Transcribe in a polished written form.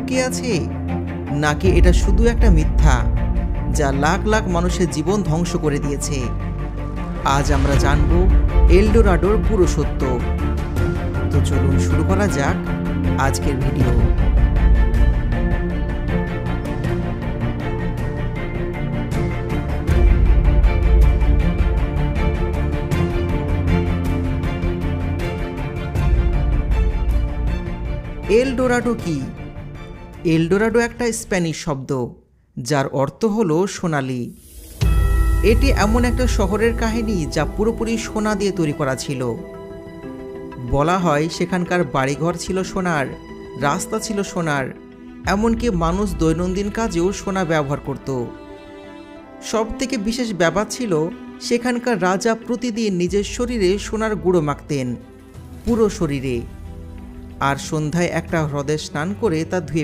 লুকিয়ে আছে, নাকি এটা শুধু একটা মিথ্যা যা লাখ লাখ মানুষের জীবন ধ্বংস করে দিয়েছে? আজ আমরা জানব এলডোরাডোর পুরো সত্য। তো চলুন শুরু করা যাক আজকের ভিডিও। এলডোরাডো কি? এলডোরাডো একটা স্প্যানিশ শব্দ যার অর্থ হলো সোনালি। এটি এমন একটা শহরের কাহিনী যা পুরোপুরি সোনা দিয়ে তৈরি করা ছিল। বলা হয় সেখানকার বাড়িঘর ছিল সোনার, রাস্তা ছিল সোনার, এমনকি মানুষ দৈনন্দিন কাজেও সোনা ব্যবহার করত। সবথেকে বিশেষ ব্যাপার ছিল সেখানকার রাজা প্রতিদিন নিজের শরীরে সোনার গুঁড়ো মাখতেন, পুরো শরীরে, আর সন্ধ্যায় একটা হ্রদে স্নান করে তা ধুয়ে